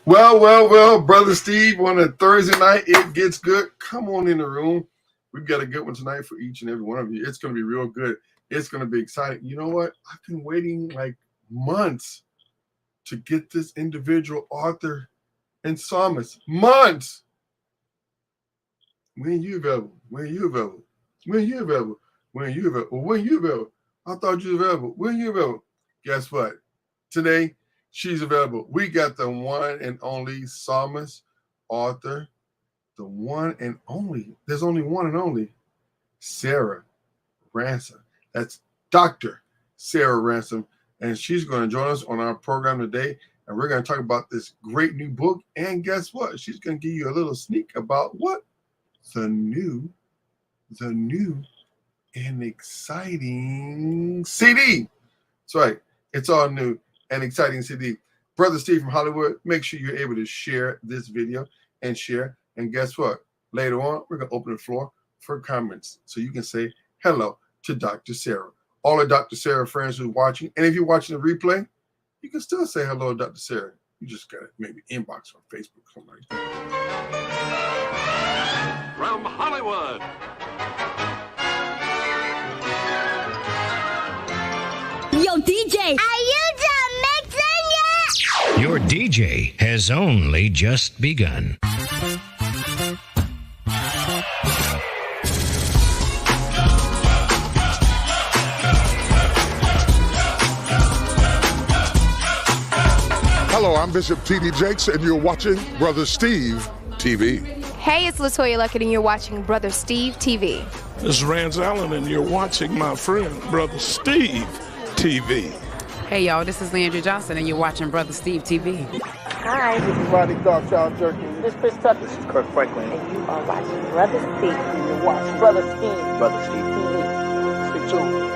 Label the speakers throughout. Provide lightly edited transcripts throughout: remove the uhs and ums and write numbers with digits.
Speaker 1: Well, Brother Steve, on a Thursday night, it gets good. Come on in the room. We've got a good one tonight for each and every one of you. It's going to be real good. It's going to be exciting. You know what? I've been waiting like months to get this individual author and psalmist. Months. When you available? When you available? When you available? When you available? When you available? I thought you were available. When you available? Guess what? Today, she's available. We got the one and only psalmist, author, the one and only. There's only one and only, Sarah Ransom. That's Dr. Sarah Ransom. And she's going to join us on our program today. And we're going to talk about this great new book. And guess what? She's going to give you a little sneak about what? The new and exciting CD. That's right. It's all new and exciting CD. Brother Steve from Hollywood, make sure you're able to share this video and share. And guess what? Later on, we're going to open the floor for comments. So you can say hello to Dr. Sarah. All of Dr. Sarah friends who are watching. And if you're watching the replay, you can still say hello to Dr. Sarah. You just got to maybe inbox on Facebook or something like that.
Speaker 2: From Hollywood.
Speaker 3: Yo, DJ, are you done mixing yet?
Speaker 4: Your DJ has only just begun.
Speaker 5: Hello, I'm Bishop T.D. Jakes, and you're watching Brother Steve TV.
Speaker 6: Hey, it's LaToya Luckett, and you're watching Brother Steve TV.
Speaker 7: This is Rance Allen, and you're watching my friend, Brother Steve TV.
Speaker 8: Hey, y'all, this is Landry Johnson, and you're watching Brother Steve TV.
Speaker 9: Hi, this is Rodney Darkchild Jerkin. This is Chris Tucker. This is Kirk Franklin.
Speaker 10: And you are watching Brother Steve.
Speaker 9: And you watch Brother Steve.
Speaker 10: Brother Steve TV.
Speaker 9: Stick tuned.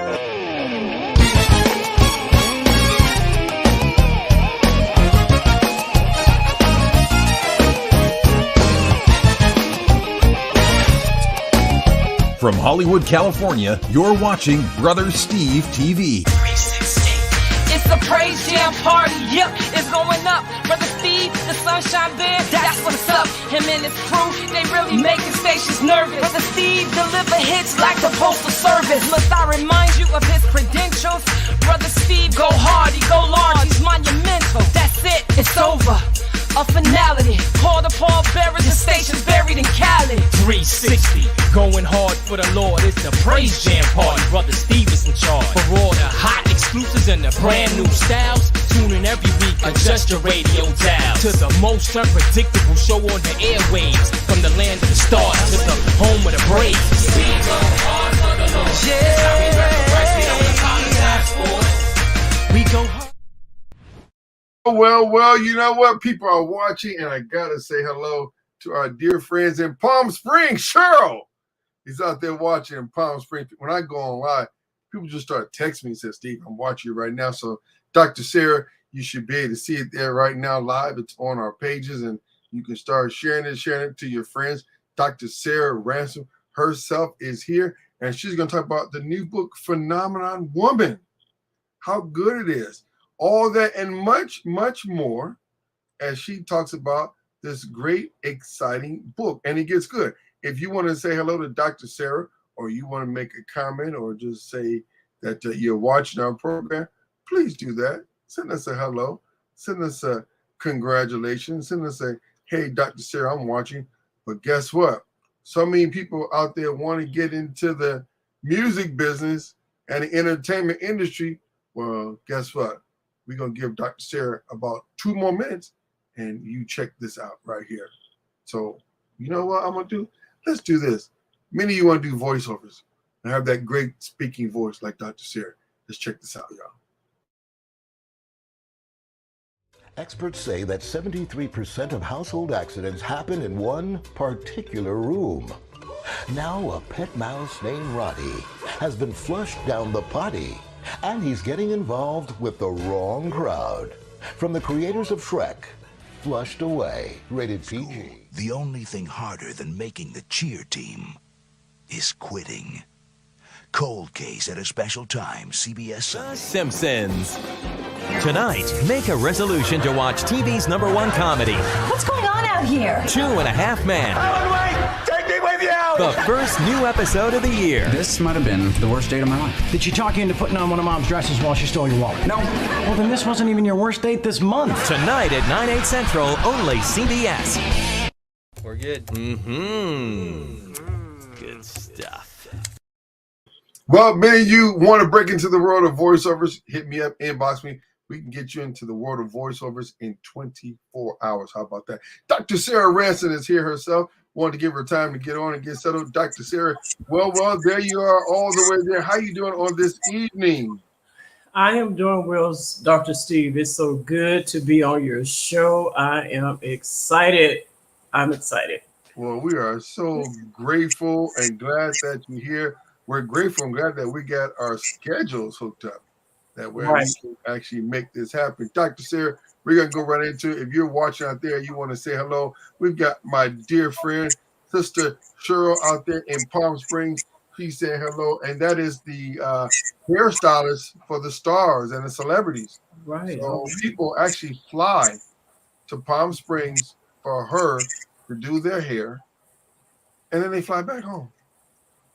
Speaker 11: From Hollywood, California, you're watching Brother Steve TV.
Speaker 12: It's a praise jam party, yep, it's going up. Brother Steve, the sunshine band, that's what's up. Him and his crew, they really making stations nervous. Brother Steve deliver hits like the postal service. Must I remind you of his credentials? Brother Steve go hard, he go large, he's monumental. That's it, it's over. A finality, call the pallbearers, the station's buried in Cali.
Speaker 13: 360, going hard for the Lord. It's the praise jam party. Brother Steve is in charge. For all the hot exclusives and the brand new styles, tune in every week. Adjust your radio dial to the most unpredictable show on the airwaves. From the land of the stars to the home of the brave. We go hard for the Lord. Yeah. It's how we resurrect. We don't apologize for it. We go hard.
Speaker 1: Well, you know what? People are watching, and I got to say hello to our dear friends in Palm Springs. Cheryl is out there watching in Palm Springs. When I go on live, people just start texting me and say, Steve, I'm watching you right now. So, Dr. Sarah, you should be able to see it there right now live. It's on our pages, and you can start sharing it to your friends. Dr. Sarah Ransom herself is here, and she's going to talk about the new book, Phenomenon Woman, how good it is. All that and much, much more as she talks about this great, exciting book. And it gets good. If you want to say hello to Dr. Sarah, or you want to make a comment, or just say that you're watching our program, please do that. Send us a hello. Send us a congratulations. Send us a, hey, Dr. Sarah, I'm watching. But guess what? So many people out there want to get into the music business and the entertainment industry. Well, guess what? We're going to give Dr. Sarah about 2 more minutes, and you check this out right here. So, you know what I'm going to do? Let's do this. Many of you want to do voiceovers and have that great speaking voice like Dr. Sarah. Let's check this out, y'all.
Speaker 14: Experts say that 73% of household accidents happen in one particular room. Now a pet mouse named Roddy has been flushed down the potty, and he's getting involved with the wrong crowd. From the creators of Shrek, Flushed Away, rated PG.
Speaker 15: The only thing harder than making the cheer team is quitting.
Speaker 2: Cold Case at a special time, CBS Sunday.
Speaker 15: The Simpsons. Tonight, make a resolution to watch TV's #1 comedy.
Speaker 3: What's going on out here?
Speaker 15: 2.5 Men.
Speaker 16: Alan Wake, take me with you!
Speaker 15: The first new episode of the year.
Speaker 17: This might have been the worst date of my life.
Speaker 18: Did she talk you into putting on one of Mom's dresses while she stole your wallet?
Speaker 17: No.
Speaker 18: Well, then this wasn't even your worst date this month.
Speaker 15: Tonight at 9/8 Central, only CBS.
Speaker 19: We're good.
Speaker 15: Good stuff.
Speaker 1: Well, many of you want to break into the world of voiceovers, hit me up, inbox me. We can get you into the world of voiceovers in 24 hours. How about that? Dr. Sarah Ransom is here herself. Wanted to give her time to get on and get settled. Dr. Sarah, well, there you are all the way there. How you doing on this evening?
Speaker 20: I am doing well, Dr. Steve. It's so good to be on your show. I am excited. I'm excited.
Speaker 1: Well, we are so grateful and glad that you're here. We're grateful and glad that we got our schedules hooked up. That way we can actually make this happen. Dr. Sarah, we're going to go right into it. If you're watching out there, you want to say hello, we've got my dear friend, Sister Cheryl out there in Palm Springs. She's saying hello, and that is the hairstylist for the stars and the celebrities.
Speaker 20: Right.
Speaker 1: So people actually fly to Palm Springs for her to do their hair, and then they fly back home.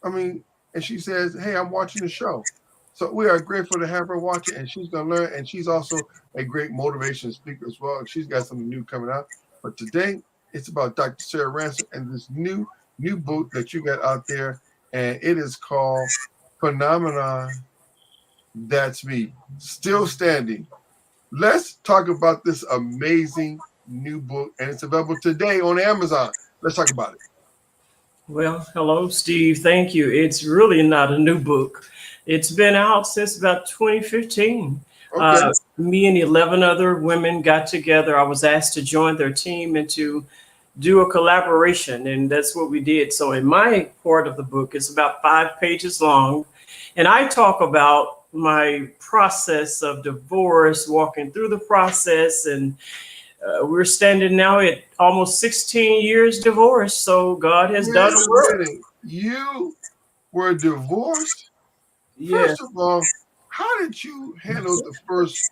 Speaker 1: I mean, and she says, hey, I'm watching the show. So we are grateful to have her watch it, and she's going to learn. And she's also a great motivation speaker as well. She's got something new coming out. But today, it's about Dr. Sarah Ransom and this new book that you got out there, and it is called Phenomenon. That's Me, Still Standing. Let's talk about this amazing new book, and it's available today on Amazon. Let's talk about it.
Speaker 20: Well, hello, Steve. Thank you. It's really not a new book. It's been out since about 2015. Okay. Me and 11 other women got together. I was asked to join their team and to do a collaboration, and that's what we did. So in my part of the book, it's about 5 pages long, and I talk about my process of divorce, walking through the process, and we're standing now at almost 16 years divorced. So God has done the work.
Speaker 1: You were divorced?
Speaker 20: Yeah.
Speaker 1: First of all, how did you handle the first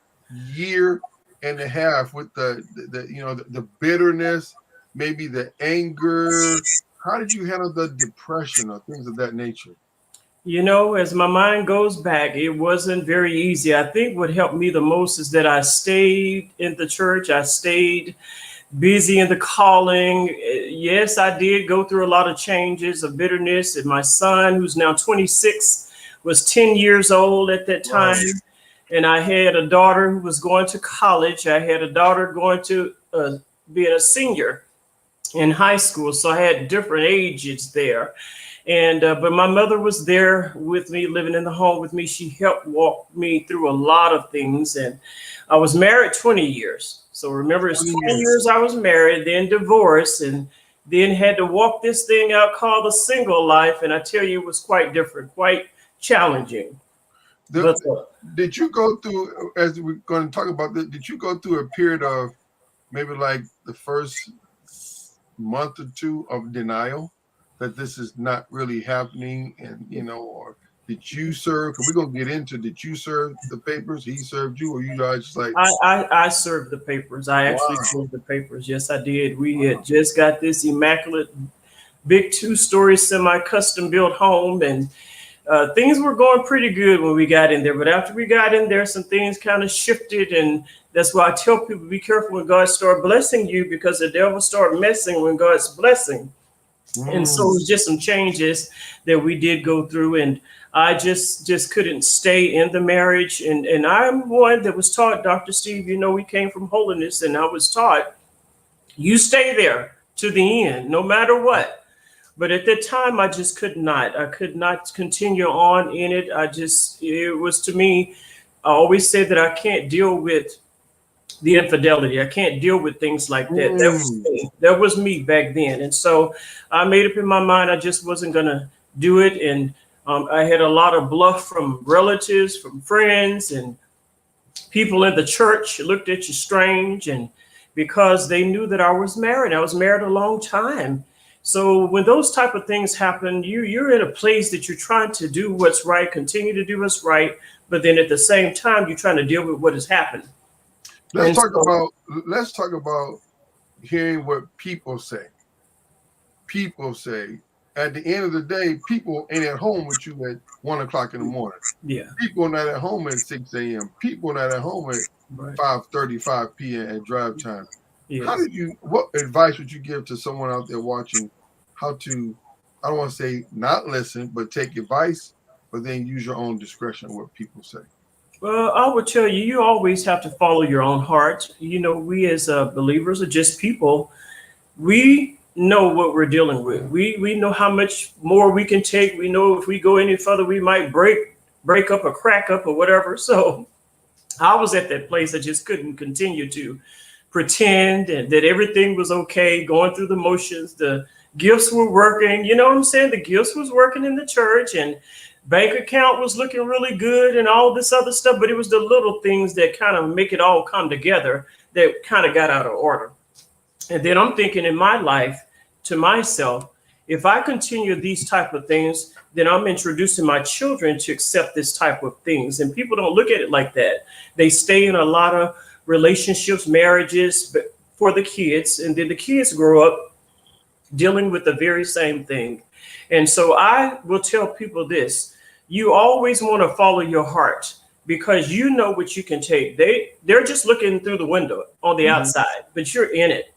Speaker 1: year and a half with the bitterness, maybe the anger? How did you handle the depression or things of that nature?
Speaker 20: You know, as my mind goes back, it wasn't very easy. I think what helped me the most is that I stayed in the church. I stayed busy in the calling. Yes, I did go through a lot of changes of bitterness. And my son, who's now 26, was 10 years old at that time. Wow. And I had a daughter who was going to college. I had a daughter going to being a senior in high school. So I had different ages there. And but my mother was there with me, living in the home with me. She helped walk me through a lot of things. And I was married 20 years. So remember, it's 20 years I was married, then divorced, and then had to walk this thing out called the single life. And I tell you, it was quite different, quite challenging.
Speaker 1: Did you go through, as we're going to talk about this, did you go through a period of maybe like the first month or two of denial that this is not really happening? And, or did you serve? Because we're going to get into, did you serve the papers? He served you, or you guys just like?
Speaker 20: I served the papers. I actually served the papers. Yes, I did. We had just got this immaculate, big 2-story semi-custom built home, and things were going pretty good when we got in there. But after we got in there, some things kind of shifted, and that's why I tell people, be careful when God starts blessing you, because the devil starts messing when God's blessing. And so it was just some changes that we did go through, and I just couldn't stay in the marriage. And I'm one that was taught, Dr. Steve, we came from holiness, and I was taught, you stay there to the end, no matter what. But at that time, I just could not. I could not continue on in it. It was, to me, I always say that I can't deal with the infidelity. I can't deal with things like that. That was me. That was me back then. And so I made up in my mind I just wasn't going to do it. And I had a lot of bluff from relatives, from friends, and people in the church looked at you strange. And because they knew that I was married a long time. So when those type of things happen, you're in a place that you're trying to do what's right, continue to do what's right, but then at the same time, you're trying to deal with what has happened.
Speaker 1: Let's talk about hearing what people say. People say, at the end of the day, people ain't at home with you at 1 o'clock in the morning.
Speaker 20: Yeah.
Speaker 1: People not at home at 6 a.m. People not at home at 5:35 p.m. at drive time.
Speaker 20: Yes.
Speaker 1: What advice would you give to someone out there watching how to, I don't want to say not listen, but take advice, but then use your own discretion on what people say?
Speaker 20: Well, I would tell you, you always have to follow your own heart. You know, we as believers are just people. We know what we're dealing with. We know how much more we can take. We know if we go any further, we might break up or crack up or whatever. So I was at that place. I just couldn't continue to pretend that everything was okay, going through the motions. The gifts were working. You know what I'm saying? The gifts was working in the church, and bank account was looking really good and all this other stuff. But it was the little things that kind of make it all come together that kind of got out of order. And then I'm thinking in my life to myself, if I continue these type of things, then I'm introducing my children to accept this type of things. And people don't look at it like that. They stay in a lot of relationships, marriages, but for the kids. And then the kids grow up dealing with the very same thing. And so I will tell people this: you always want to follow your heart, because you know what you can take. They're just looking through the window on the outside, but you're in it.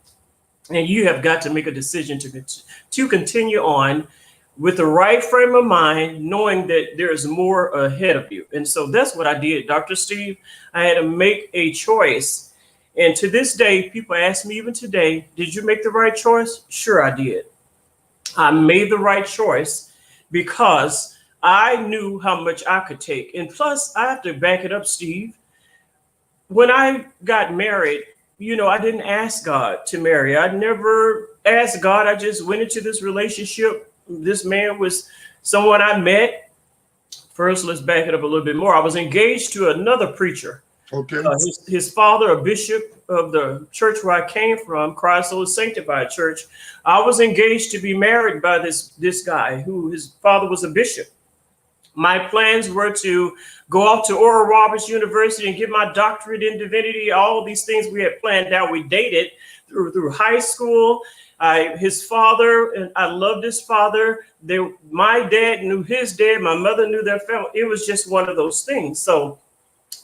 Speaker 20: And you have got to make a decision to continue on with the right frame of mind, knowing that there is more ahead of you. And so that's what I did, Dr. Steve. I had to make a choice. And to this day, people ask me even today, did you make the right choice? Sure, I did. I made the right choice because I knew how much I could take. And plus, I have to back it up, Steve. When I got married, you know, I didn't ask God to marry. I never asked God. I just went into this relationship. This man was someone I met. First, let's back it up a little bit more. I was engaged to another preacher.
Speaker 1: Okay.
Speaker 20: His father, a bishop of the church where I came from, Christ Soul Sanctified Church. I was engaged to be married by this guy who his father was a bishop. My plans were to go off to Oral Roberts University and get my doctorate in divinity. All these things we had planned out. We dated through high school. His father, and I loved his father. My dad knew his dad. My mother knew their family. It was just one of those things. So,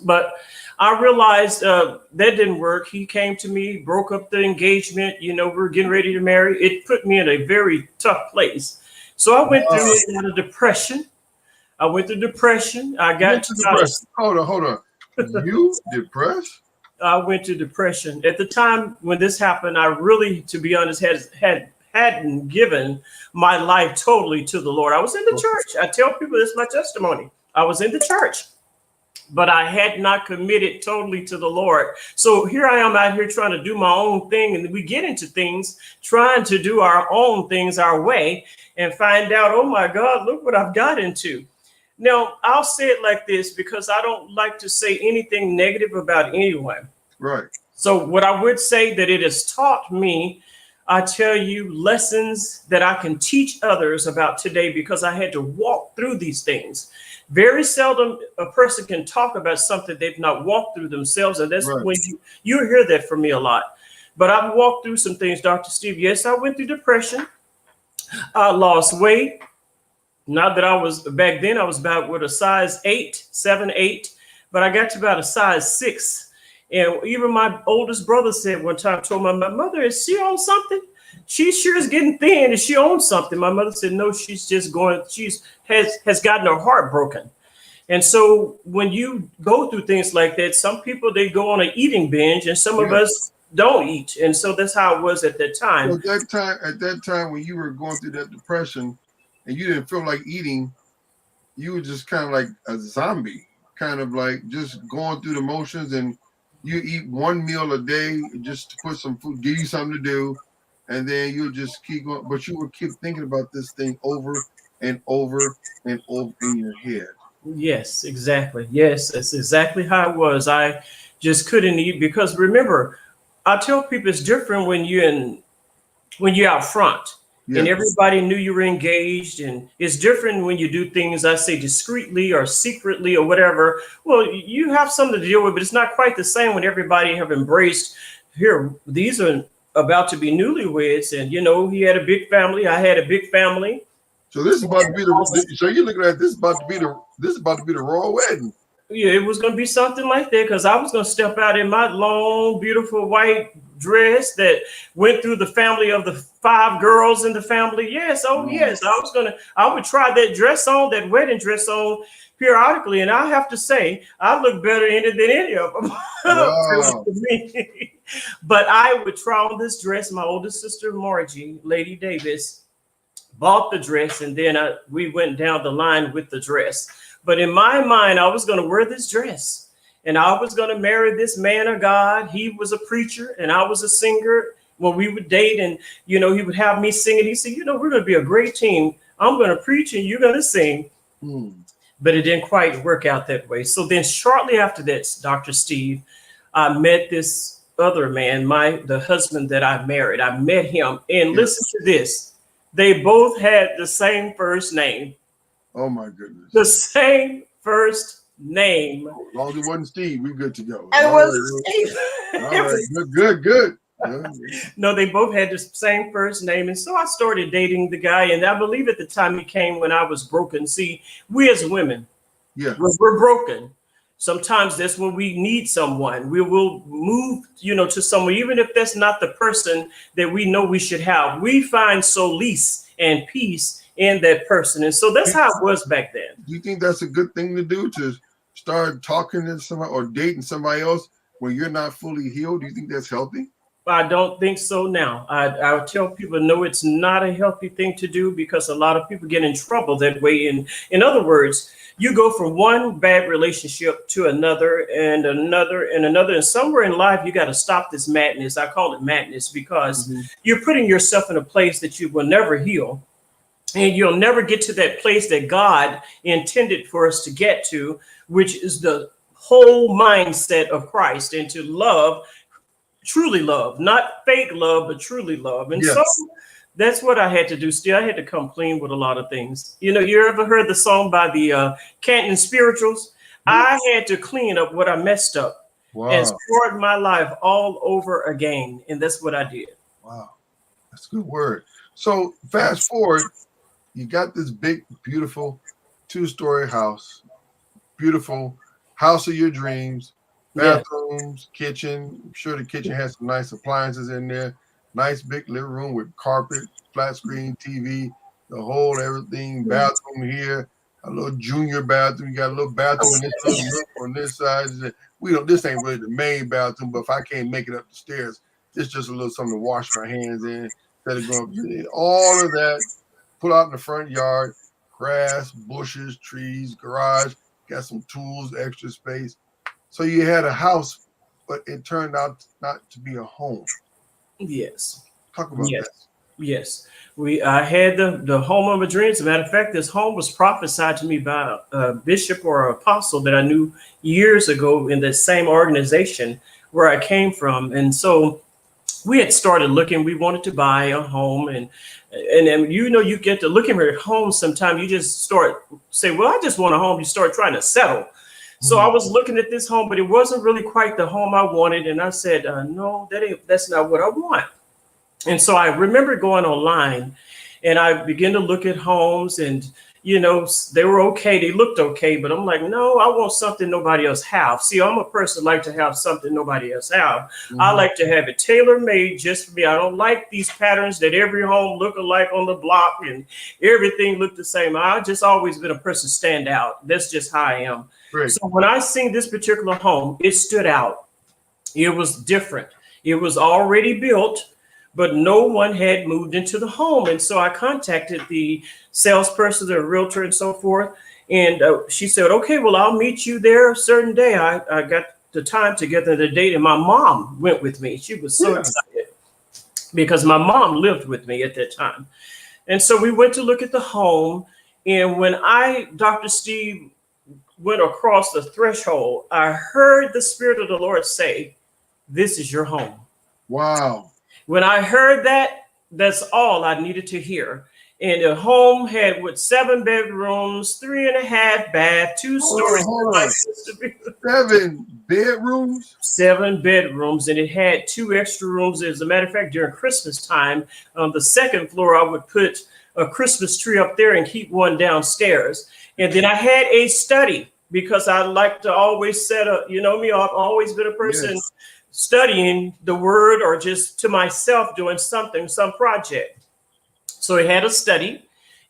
Speaker 20: but I realized that didn't work. He came to me, broke up the engagement. You know, we were getting ready to marry. It put me in a very tough place. So I went through a lot of depression. I got to depression.
Speaker 1: Hold on. You depressed?
Speaker 20: I went to depression. At the time when this happened, I really, to be honest, hadn't given my life totally to the Lord. I was in the church. I tell people this is my testimony. I was in the church, but I had not committed totally to the Lord. So here I am out here trying to do my own thing. And we get into things, trying to do our own things our way, and find out, oh my God, look what I've got into. Now, I'll say it like this because I don't like to say anything negative about anyone.
Speaker 1: Right.
Speaker 20: So what I would say that it has taught me, I tell you, lessons that I can teach others about today, because I had to walk through these things. Very seldom a person can talk about something they've not walked through themselves. And that's when you hear that from me a lot. But I've walked through some things, Dr. Steve. Yes, I went through depression. I lost weight. Not that I was, back then I was about with a size 7, 8, but I got to about a size 6. And even my oldest brother said one time, told my mother, is she on something? She sure is getting thin. Is she on something? My mother said, no, she's just going, has gotten her heart broken. And so when you go through things like that, some people, they go on an eating binge, and some of us don't eat. And so that's how it was at that time.
Speaker 1: At that time when you were going through that depression, and you didn't feel like eating, you were just kind of like a zombie, kind of like just going through the motions, and you eat one meal a day just to put some food, give you something to do, and then you'll just keep going. But you would keep thinking about this thing over and over and over in your head.
Speaker 20: Yes, exactly. Yes, that's exactly how it was. I just couldn't eat because, remember, I tell people it's different when you're out front. and everybody knew you were engaged. And it's different when you do things, I say, discreetly or secretly or whatever. Well, you have something to deal with, but it's not quite the same when everybody have embraced. Here, these are about to be newlyweds, and he had a big family. I had a big family.
Speaker 1: So this is about to be the. So you're looking at this is about to be the royal wedding.
Speaker 20: Yeah, it was going to be something like that, because I was going to step out in my long, beautiful white dress that went through the family of the 5 girls in the family. Yes, yes, I would try that dress on, that wedding dress on periodically, and I have to say, I look better in it than any of them.
Speaker 1: Wow.
Speaker 20: But I would try on this dress. My oldest sister, Margie, Lady Davis, bought the dress, and then we went down the line with the dress. But in my mind, I was going to wear this dress, and I was going to marry this man of God. He was a preacher, and I was a singer. When we would date, and he would have me singing. He said, we're going to be a great team. I'm going to preach, and you're going to sing. But it didn't quite work out that way. So then shortly after that, Dr. Steve, I met this other man, the husband that I married. I met him, and listen to this. They both had the same first name.
Speaker 1: Oh my goodness.
Speaker 20: The same first name.
Speaker 1: As long as it wasn't Steve, we're good to go.
Speaker 20: It was Steve.
Speaker 1: All right. Good.
Speaker 20: No, they both had the same first name. And so I started dating the guy. And I believe at the time he came when I was broken. See, we as women, we're broken. Sometimes that's when we need someone. We will move, to someone, even if that's not the person that we know we should have. We find solace and peace in that person. And so that's how it was back then.
Speaker 1: Do you think that's a good thing to do, to start talking to somebody or dating somebody else when you're not fully healed? Do you think that's healthy?
Speaker 20: I don't think so now. I would tell people, no, it's not a healthy thing to do, because a lot of people get in trouble that way. And in other words, you go from one bad relationship to another and another and another. And somewhere in life, you got to stop this madness. I call it madness, because you're putting yourself in a place that you will never heal. And you'll never get to that place that God intended for us to get to, which is the whole mindset of Christ, and to love, truly love, not fake love, but truly love. And so that's what I had to do. Still, I had to come clean with a lot of things. You ever heard the song by the Canton Spirituals? I had to clean up what I messed up and start my life all over again. And that's what I did.
Speaker 1: Wow. That's a good word. So fast forward, you got this big, beautiful 2-story house, beautiful house of your dreams, bathrooms, kitchen. I'm sure the kitchen has some nice appliances in there. Nice big living room with carpet, flat screen TV, the whole everything. Bathroom here, a little junior bathroom. You got a little bathroom on this side. This ain't really the main bathroom, but if I can't make it up the stairs, it's just a little something to wash my hands in. Instead of going all of that. Put out in the front yard, grass, bushes, trees, garage, got some tools, extra space. So you had a house, but it turned out not to be a home.
Speaker 20: Yes.
Speaker 1: Talk about that.
Speaker 20: Yes. I had the home of my dreams. As a matter of fact, this home was prophesied to me by a bishop or an apostle that I knew years ago in the same organization where I came from. And so we had started looking. We wanted to buy a home, and then you get to looking at homes. Sometimes you just start say, well, I just want a home. You start trying to settle. So I was looking at this home, but it wasn't really quite the home I wanted. And I said, no, that's not what I want. And so I remember going online, and I began to look at homes, and they were okay. They looked okay, but I'm like, no, I want something nobody else have. See, I'm a person like to have something nobody else have. I like to have it tailor-made just for me. I don't like these patterns that every home look alike on the block and everything look the same. I've just always been a person stand out. That's just how I am. Right. So when I seen this particular home, it stood out. It was different. It was already built, but no one had moved into the home. And so I contacted the salesperson, the realtor, and so forth. And she said, okay, well, I'll meet you there a certain day. I got the time together, the date, and my mom went with me. She was so excited because my mom lived with me at that time. And so we went to look at the home. And when Dr. Steve, went across the threshold, I heard the Spirit of the Lord say, this is your home.
Speaker 1: Wow.
Speaker 20: When I heard that, That's all I needed to hear. And the home had 7 bedrooms, 3.5 bath, 2 stories.
Speaker 1: Hold on. 7 bedrooms?
Speaker 20: 7 bedrooms, and it had 2 extra rooms. As a matter of fact, during Christmas time, on the 2nd floor, I would put a Christmas tree up there and keep one downstairs. And then I had a study because I like to always set up, you know me, I've always been a person studying the word or just to myself doing something, some project. So it had a study.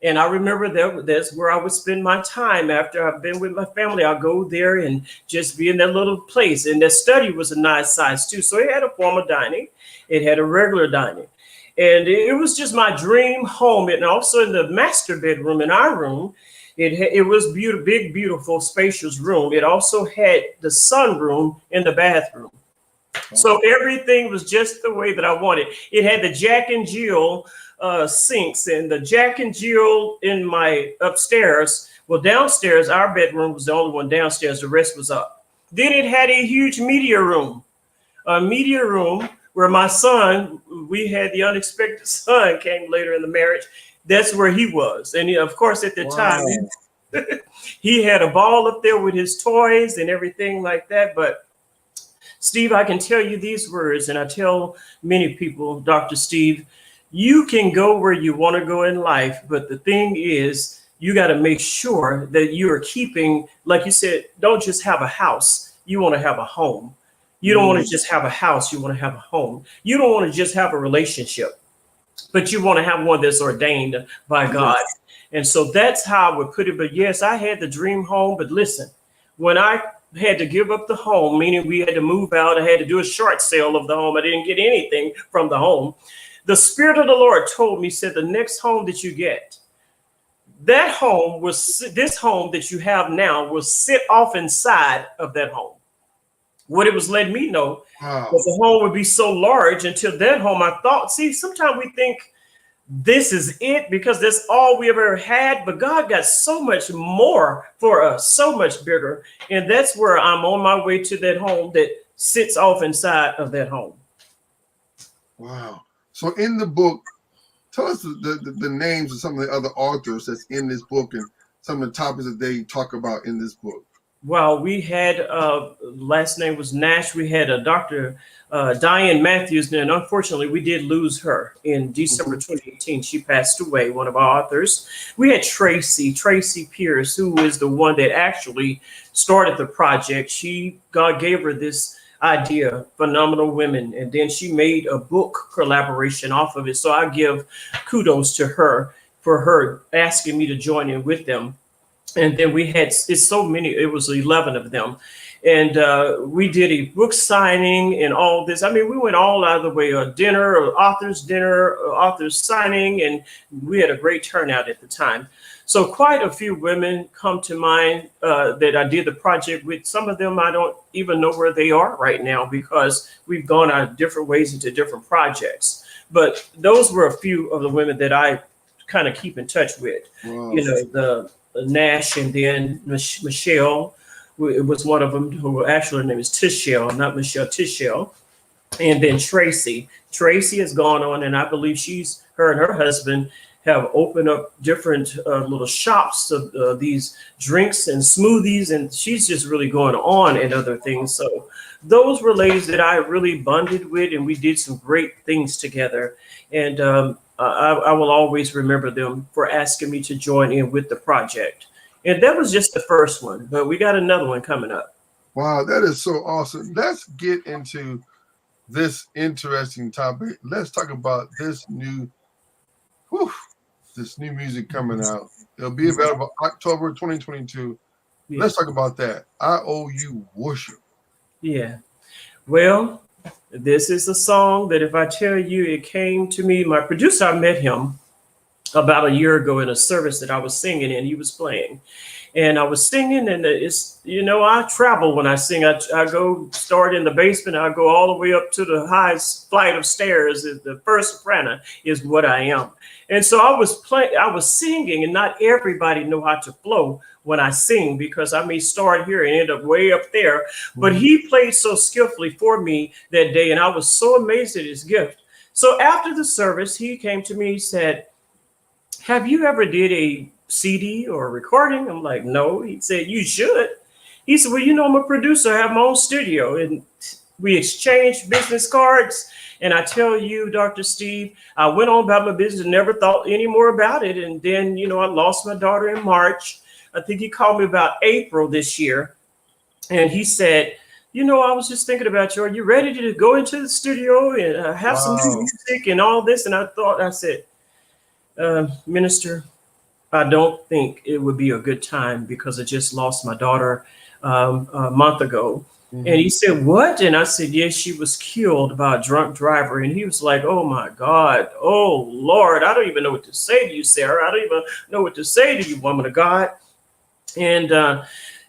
Speaker 20: And I remember that's where I would spend my time after I've been with my family. I'll go there and just be in that little place. And that study was a nice size too. So it had a formal dining. It had a regular dining. And it was just my dream home. And also in the master bedroom in our room, it was beautiful, big, beautiful, spacious room. It also had the sunroom in the bathroom. So everything was just the way that I wanted. It had the Jack and Jill sinks and the Jack and Jill in my upstairs. Well, downstairs, our bedroom was the only one downstairs. The rest was up. Then it had a huge media room where my son, we had the unexpected son came later in the marriage. That's where he was. And of course, at the time, he had a ball up there with his toys and everything like that. But Steve, I can tell you these words, and I tell many people, Dr. Steve, you can go where you want to go in life. But the thing is, you got to make sure that you are keeping, like you said, don't just have a house. You want to have a home. You don't want to just have a house. You want to have a home. You don't want to just have a relationship, but you want to have one that's ordained by God. And so that's how I would put it. But yes, I had the dream home. But listen, when I had to give up the home, meaning we had to move out, I had to do a short sale of the home. I didn't get anything from the home. The Spirit of the Lord told me, said, the next home that you get, that home was, this home that you have now will sit off inside of that home. What it was letting me know that the home would be so large until that home, I thought, see, sometimes we think this is it because that's all we ever had. But God got so much more for us, so much bigger. And that's where I'm on my way to that home that sits off inside of that home.
Speaker 1: Wow. So in the book, tell us the names of some of the other authors that's in this book and some of the topics that they talk about in this book.
Speaker 20: Well, we had, last name was Nash. We had a Dr. Diane Matthews, and unfortunately, we did lose her in December 2018. She passed away, one of our authors. We had Tracy Pierce, who is the one that actually started the project. God gave her this idea, Phenomenal Women, and then she made a book collaboration off of it. So I give kudos to her for her asking me to join in with them. And then we had, it's so many, it was 11 of them. And we did a book signing and all this. I mean, we went all out of the way, a dinner, authors signing, and we had a great turnout at the time. So quite a few women come to mind that I did the project with. Some of them I don't even know where they are right now because we've gone our different ways into different projects. But those were a few of the women that I kind of keep in touch with. Wow. You know, the Nash, and then Michelle, it was one of them who actually her name is Tishelle, not Michelle, Tishelle. And then Tracy has gone on, and I believe her and her husband have opened up different little shops of these drinks and smoothies, and she's just really going on and other things. So those were ladies that I really bonded with, and we did some great things together. And I will always remember them for asking me to join in with the project. And that was just the first one, but we got another one coming up.
Speaker 1: Wow, that is so awesome. Let's get into this interesting topic. Let's talk about this new music coming out. It'll be available October 2022. Yeah. Let's talk about that. I Owe You Worship.
Speaker 20: Yeah. Well, this is a song that if I tell you, it came to me, my producer, I met him about a year ago in a service that I was singing in. He was playing. And I was singing, and it's, you know, I travel when I sing. I go start in the basement. I go all the way up to the highest flight of stairs. The first soprano is what I am. And so I was singing, and not everybody know how to flow when I sing, because I may start here and end up way up there. But he played so skillfully for me that day, and I was so amazed at his gift So after the service, he came to me, he said, have you ever did a CD or a recording? I'm like, no. He said, you should. He said, well, you know, I'm a producer. I have my own studio. And we exchanged business cards. And I tell you, Dr. Steve, I went on about my business and never thought any more about it. And then, you know, I lost my daughter in March. I think he called me about April this year. And he said, you know, I was just thinking about you. Are you ready to go into the studio and have some new music and all this? And I said, Minister, I don't think it would be a good time because I just lost my daughter a month ago. Mm-hmm. And he said, what? And I said, yes, she was killed by a drunk driver. And he was like, oh, my God. Oh, Lord, I don't even know what to say to you, Sarah. I don't even know what to say to you, woman of God. And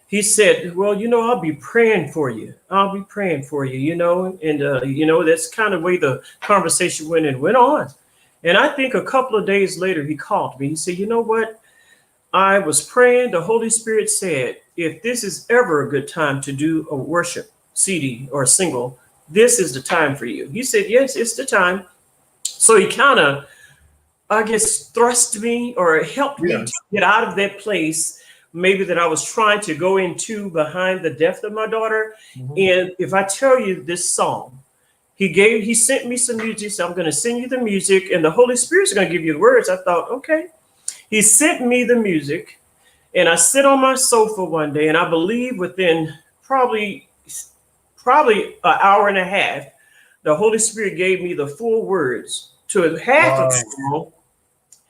Speaker 20: he said, well, you know, I'll be praying for you. I'll be praying for you, you know. And, you know, that's kind of the way the conversation went on. And I think a couple of days later, he called me. He said, you know what? I was praying. The Holy Spirit said, if this is ever a good time to do a worship CD or a single, this is the time for you. He said, yes, it's the time. So he kind of, I guess, thrust me or helped me to get out of that place, maybe that I was trying to go into behind the death of my daughter. Mm-hmm. And if I tell you this song, he sent me some music. So I'm going to send you the music and the Holy Spirit's going to give you the words. I thought, okay. He sent me the music and I sit on my sofa one day, and I believe within probably an hour and a half, the Holy Spirit gave me the full words to half of the song,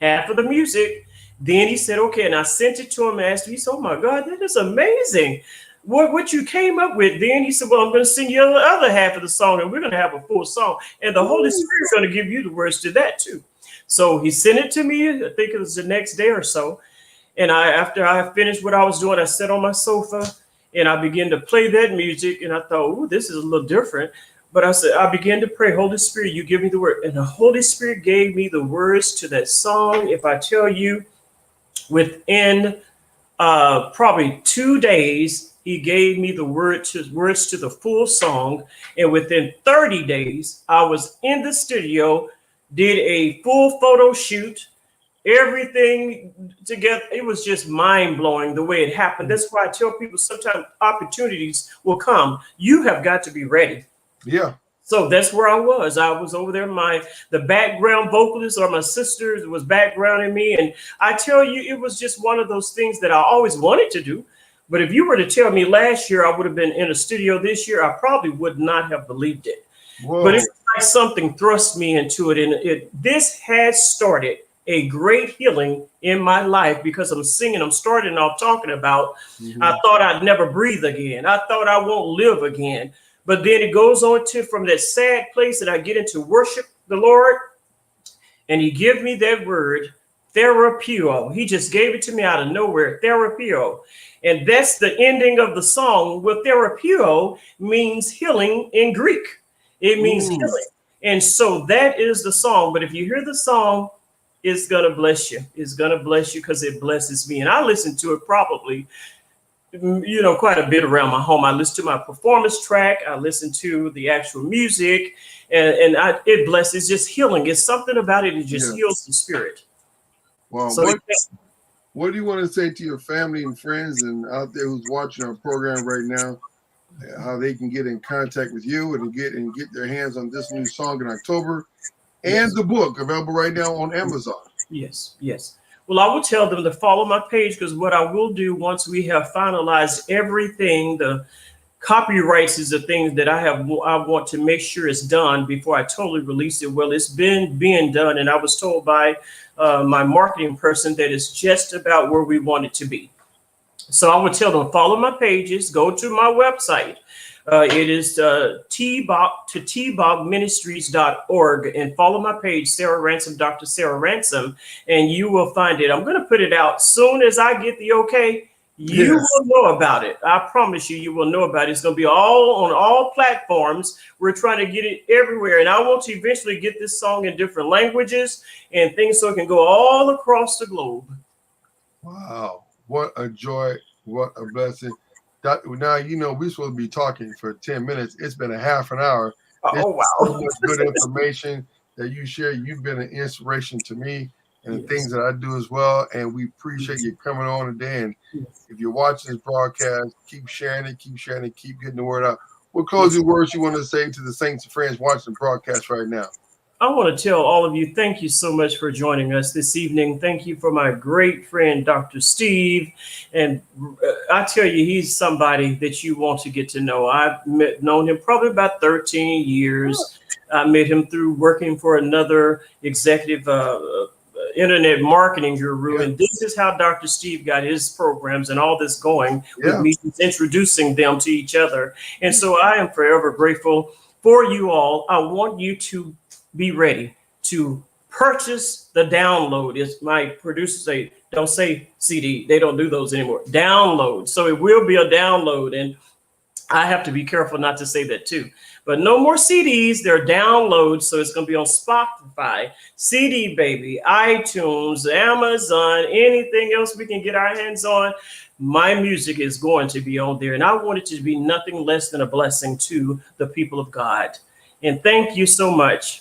Speaker 20: half of the music. Then he said, okay, and I sent it to him and asked him, he said, oh my God, that is amazing. What you came up with. Then he said, well, I'm going to sing you the other half of the song and we're going to have a full song. And the Holy Spirit's going to give you the words to that too. So he sent it to me. I think it was the next day or so. And after I finished what I was doing, I sat on my sofa and I began to play that music. And I thought, oh, this is a little different. But I began to pray, Holy Spirit, you give me the word. And the Holy Spirit gave me the words to that song. If I tell you, within probably 2 days, he gave me the words to the full song. And within 30 days, I was in the studio, did a full photo shoot, everything together. It was just mind blowing the way it happened. That's why I tell people sometimes opportunities will come. You have got to be ready. Yeah. So that's where I was. I was over there. The background vocalist or my sister was backgrounding me. And I tell you, it was just one of those things that I always wanted to do. But if you were to tell me last year I would have been in a studio this year, I probably would not have believed it. Whoa. But it's like something thrust me into it. And this has started a great healing in my life because I'm starting off talking about, I thought I'd never breathe again. I thought I won't live again. But then it goes on to from that sad place that I get into worship the Lord. And he gave me that word, therapeuo. He just gave it to me out of nowhere, therapeuo. And that's the ending of the song. Well, therapeuo means healing in Greek. It means healing. And so that is the song. But if you hear the song, it's going to bless you. It's going to bless you because it blesses me. And I listen to it probably, quite a bit around my home. I listen to my performance track. I listen to the actual music and it blesses. It's just healing. It's something about it. It just heals the spirit.
Speaker 1: Well,
Speaker 20: so
Speaker 1: what do you want to say to your family and friends and out there who's watching our program right now, how they can get in contact with you and get their hands on this new song in October and the book available right now on Amazon? Yes.
Speaker 20: Well, I will tell them to follow my page because what I will do once we have finalized everything, the copyrights is the things that I want to make sure it's done before I totally release it. Well, it's been being done, and I was told by my marketing person that it's just about where we want it to be. So I would tell them, follow my pages, go to my website. It is tbogministries.org and follow my page, Sarah Ransom, Dr. Sarah Ransom, and you will find it. I'm going to put it out soon as I get the okay. You will know about it. I promise you will know about it. It's going to be all on all platforms. We're trying to get it everywhere. And I want to eventually get this song in different languages and things so it can go all across the globe.
Speaker 1: Wow. What a joy. What a blessing. Now, we're supposed to be talking for 10 minutes. It's been a half an hour.
Speaker 20: Oh, wow.
Speaker 1: So much good information. that you share. You've been an inspiration to me and the things that I do as well. And we appreciate you coming on today. And if you're watching this broadcast, keep sharing it, keep getting the word out. What closing words you want to say to the saints and friends watching the broadcast right now?
Speaker 20: I want to tell all of you, thank you so much for joining us this evening. Thank you for my great friend, Dr. Steve. And I tell you, he's somebody that you want to get to know. I've known him probably about 13 years. I met him through working for another executive internet marketing guru. And this is how Dr. Steve got his programs and all this going with me, introducing them to each other. And so I am forever grateful for you all. I want you to be ready to purchase the download. As my producers say, don't say CD. They don't do those anymore. Download. So it will be a download. And I have to be careful not to say that too. But no more CDs. They're downloads. So it's going to be on Spotify, CD Baby, iTunes, Amazon, anything else we can get our hands on. My music is going to be on there. And I want it to be nothing less than a blessing to the people of God. And thank you so much.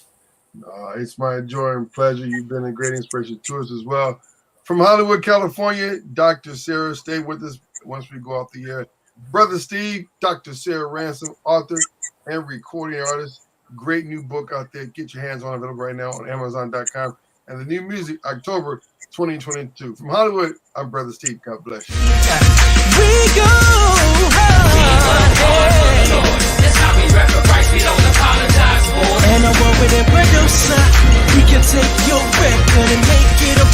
Speaker 1: It's my joy and pleasure. You've been a great inspiration to us as well. From Hollywood, California, Dr. Sarah, stay with us once we go off the air. Brother Steve, Dr. Sarah Ransom, author and recording artist. Great new book out there. Get your hands on it, available right now on Amazon.com. And the new music, October 2022. From Hollywood, I'm Brother Steve. God bless you.
Speaker 12: We go hard. That's how we rep the price. We don't apologize for. And I'm over the producer. We can take your record and make it a